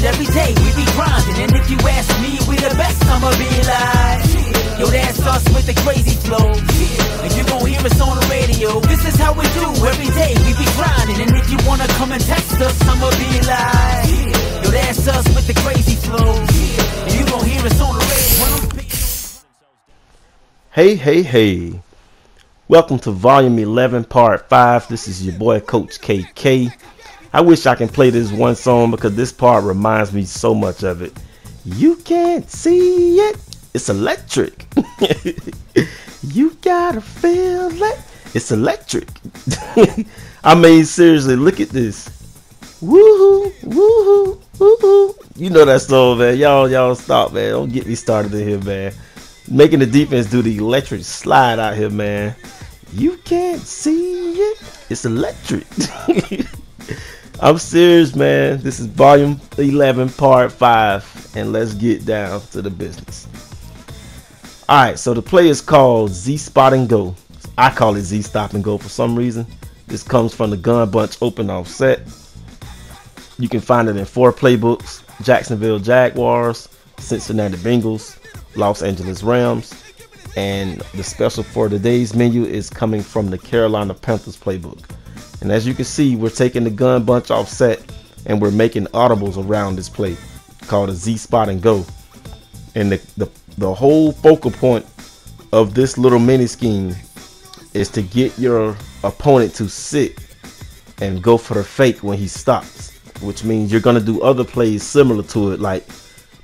every day we be grinding. And if you ask me, we the best, I'ma be like, yo, that's us with the crazy flow. And you gon' hear us on the radio. This is how we do every day we be grinding. And if you wanna come and test us, I'ma be like, yo, that's us with the crazy flow. And you gon' hear us on the radio. Hey. Welcome to Volume 11, Part 5. This is your boy, Coach KK. I wish I can play this one song because this part reminds me so much of it. You can't see it. It's electric. You gotta feel it. It's electric. I mean, seriously, look at this. Woohoo, woohoo, woohoo. You know that song, man. Y'all stop, man. Don't get me started in here, man. Making the defense do the electric slide out here, man. You can't see it. It's electric. I'm serious, man. This is Volume 11, Part 5. And let's get down to the business. Alright, so the play is called Z-Spot and Go. I call it Z-Stop and Go for some reason. This comes from the Gun Bunch Open Offset. You can find it in 4 playbooks: Jacksonville Jaguars, Cincinnati Bengals, Los Angeles Rams, and the special for today's menu is coming from the Carolina Panthers playbook. And as you can see, we're taking the Gun Bunch Offset and we're making audibles around this play called a Z-Spot and Go. And the whole focal point of this little mini scheme is to get your opponent to sit and go for the fake when he stops, which means you're going to do other plays similar to it, like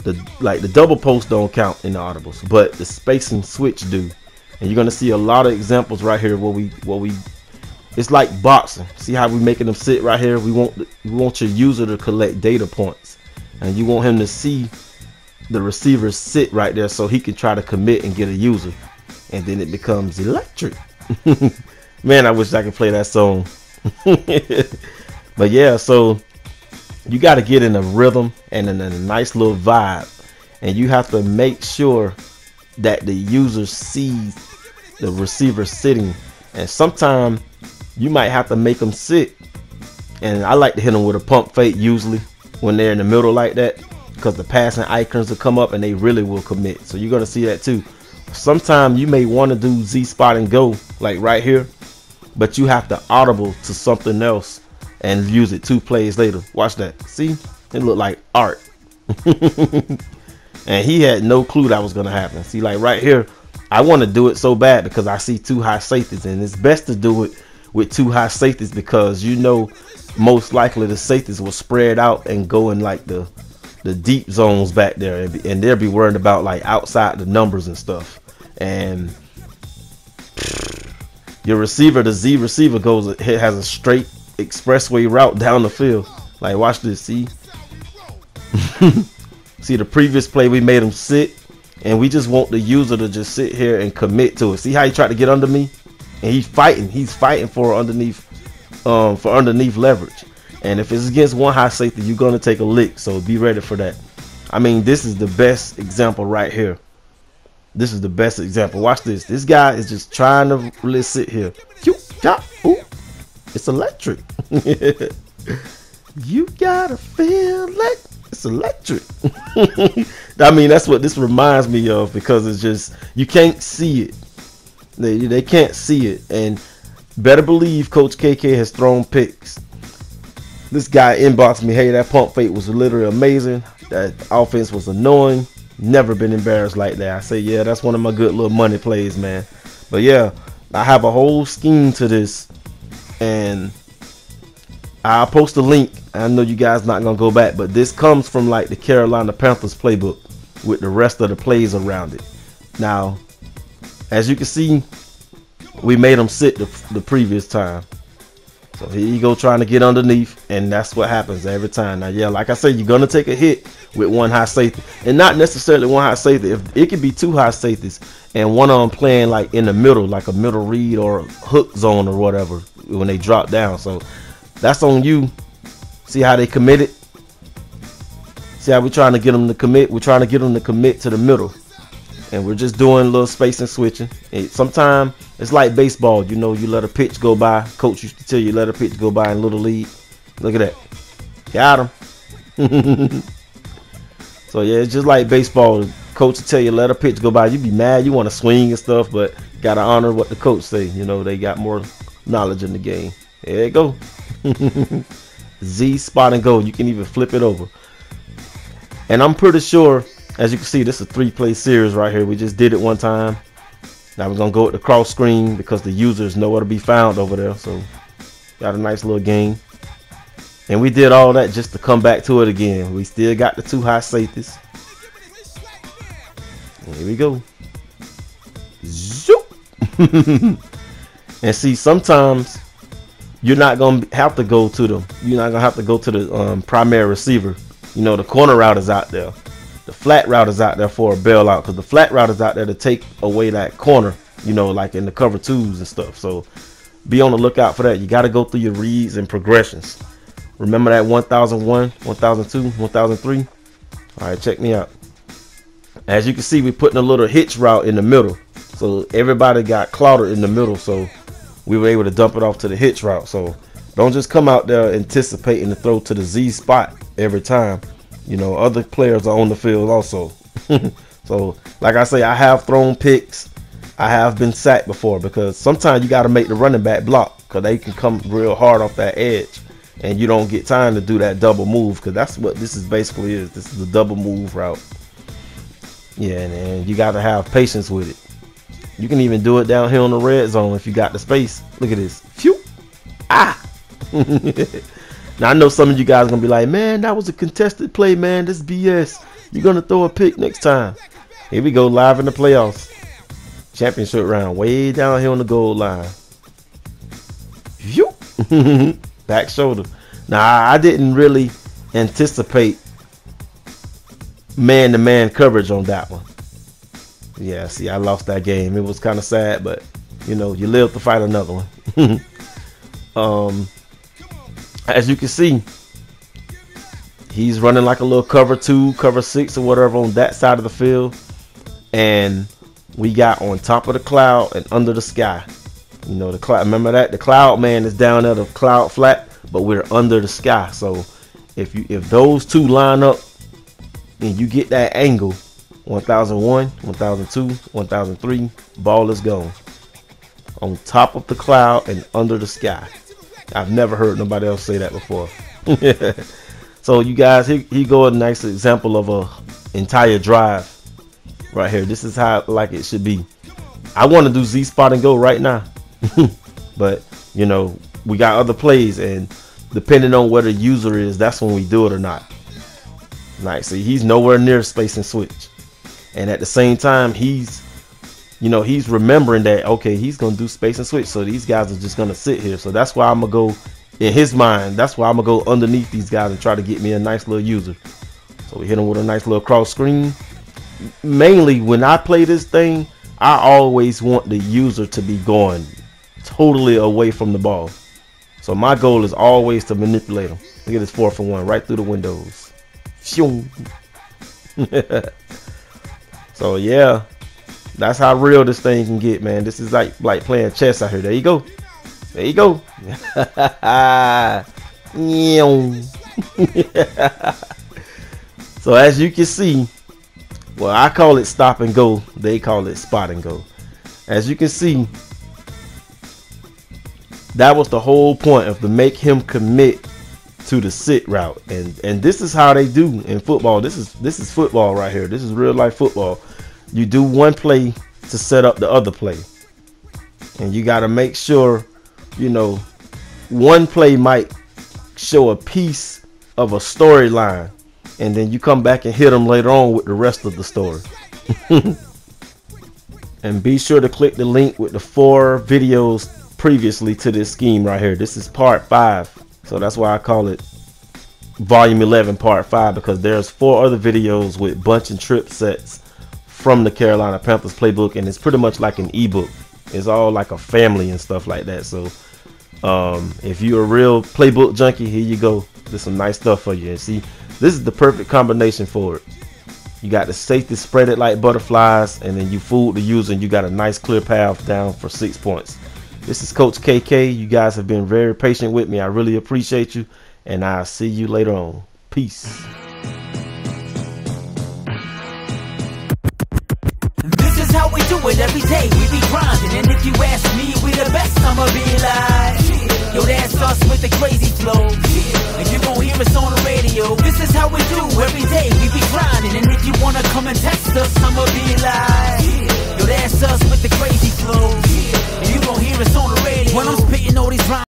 the double post don't count in the audibles, but the space and switch do. And you're going to see a lot of examples right here where we it's like boxing. See how we making them sit right here? We want your user to collect data points, and you want him to see the receiver sit right there so he can try to commit and get a user, and then it becomes electric. Man, I wish I could play that song. But yeah, so you got to get in a rhythm and in a nice little vibe, and you have to make sure that the user sees the receiver sitting. And sometimes you might have to make them sit, and I like to hit them with a pump fake usually when they're in the middle like that, because the passing icons will come up and they really will commit. So you're going to see that too. Sometimes you may want to do Z-Spot and Go like right here, but you have to audible to something else and use it 2 plays later. Watch that. See, it looked like art. And he had no clue that was going to happen. See, like right here, I want to do it so bad because I see 2 high safeties, and it's best to do it with 2 high safeties because you know most likely the safeties will spread out and go in like the deep zones back there, and they'll be worried about like outside the numbers and stuff. And your receiver, the Z receiver, has a straight expressway route down the field. Like, watch this. See see the previous play, we made him sit, and we just want the user to just sit here and commit to it. See how he tried to get under me, and he's fighting for underneath leverage. And if it's against 1 high safety, you're gonna take a lick, so be ready for that. I mean, this is the best example right here. This is the best example. Watch this. This guy is just trying to really sit here. It's electric. You gotta feel it. It's electric. I mean, that's what this reminds me of, because it's just, you can't see it. They can't see it. And better believe Coach KK has thrown picks. This guy inboxed me, hey, that pump fake was literally amazing. That offense was annoying. Never been embarrassed like that. I say, yeah, that's one of my good little money plays, man. But yeah, I have a whole scheme to this, and I'll post a link. I know you guys not gonna go back, but this comes from like the Carolina Panthers playbook with the rest of the plays around it. Now, as you can see, we made them sit the previous time. So here you go, trying to get underneath, and that's what happens every time. Now, yeah, like I said, you're gonna take a hit with 1 high safety, and not necessarily 1 high safety. If it could be 2 high safeties, and one of them playing like in the middle, like a middle read or hook zone or whatever when they drop down. So that's on you. See how they committed? See how we're trying to get them to commit? We're trying to get them to commit to the middle, and we're just doing a little spacing switching. Sometimes it's like baseball, you know, you let a pitch go by. Coach used to tell you, let a pitch go by in little league. Look at that. Got him. So yeah, it's just like baseball. Coach will tell you let a pitch go by. You be mad, you want to swing and stuff, but gotta honor what the coach say. You know, they got more knowledge in the game. There you go. Z spot and go. You can even flip it over. And I'm pretty sure, as you can see, this is a 3-play series right here. We just did it one time. Now we're gonna go with the cross screen because the users nowhere to be found over there. So got a nice little game. And we did all that just to come back to it again. We still got the 2 high safeties. Here we go. Zoop. And see, sometimes you're not gonna have to go to them. You're not gonna have to go to the primary receiver. You know, the corner route is out there. The flat route is out there for a bailout, because the flat route is out there to take away that corner, you know, like in the cover 2s and stuff. So be on the lookout for that. You got to go through your reads and progressions. Remember that 1001, 1002, 1003? All right, check me out. As you can see, we're putting a little hitch route in the middle. So everybody got clobbered in the middle. So we were able to dump it off to the hitch route. So don't just come out there anticipating to throw to the Z spot every time. You know, other players are on the field also. So, like I say, I have thrown picks. I have been sacked before, because sometimes you got to make the running back block, because they can come real hard off that edge, and you don't get time to do that double move, because that's what this is basically is. This is a double move route. Yeah, and you got to have patience with it. You can even do it down here on the red zone if you got the space. Look at this. Phew. Ah. Now, I know some of you guys are going to be like, man, that was a contested play, man. This is BS. You're going to throw a pick next time. Here we go, live in the playoffs. Championship round, way down here on the goal line. Phew. Back shoulder. Now, I didn't really anticipate man-to-man coverage on that one. Yeah, see, I lost that game. It was kind of sad, but, you know, you live to fight another one. As you can see, he's running like a little cover 2, cover 6 or whatever on that side of the field. And we got on top of the cloud and under the sky. You know, the cloud, remember that? The cloud man is down at the cloud flat, but we're under the sky. So if those two line up and you get that angle, 1001, 1002, 1003, ball is gone. On top of the cloud and under the sky. I've never heard nobody else say that before. So you guys, here go a nice example of a entire drive right here. This is how like it should be. I want to do Z spot and go right now. But you know, we got other plays, and depending on where the user is, that's when we do it or not. Like, see, he's nowhere near space and switch, and at the same time he's remembering that, okay, he's gonna do space and switch, so these guys are just gonna sit here. So that's why I'm gonna go, in his mind, that's why I'm gonna go underneath these guys and try to get me a nice little user. So we hit him with a nice little cross screen. Mainly when I play this thing, I always want the user to be going totally away from the ball. So my goal is always to manipulate him. Look at this 4-for-1 right through the windows. So yeah, that's how real this thing can get, man. This is like playing chess out here. There you go. There you go. So as you can see, well, I call it stop and go. They call it spot and go. As you can see, that was the whole point of to make him commit to the sit route. And this is how they do in football. This is football right here. This is real life football. You do one play to set up the other play, and you got to make sure, you know, one play might show a piece of a storyline, and then you come back and hit them later on with the rest of the story. And be sure to click the link with the 4 videos previously to this scheme right here. This is part 5, so that's why I call it volume 11 part 5, because there's 4 other videos with bunch and trip sets from the Carolina Panthers playbook, and it's pretty much like an ebook. It's all like a family and stuff like that. So if you're a real playbook junkie, here you go. There's some nice stuff for you. And see, this is the perfect combination for it. You got the safety spread it like butterflies, and then you fool the user, and you got a nice clear path down for 6 points. This is Coach KK. You guys have been very patient with me. I really appreciate you, and I'll see you later on. Peace. it every day, we be grinding. And if you ask me, we the best, I'ma be like, yo, that starts with the crazy flow.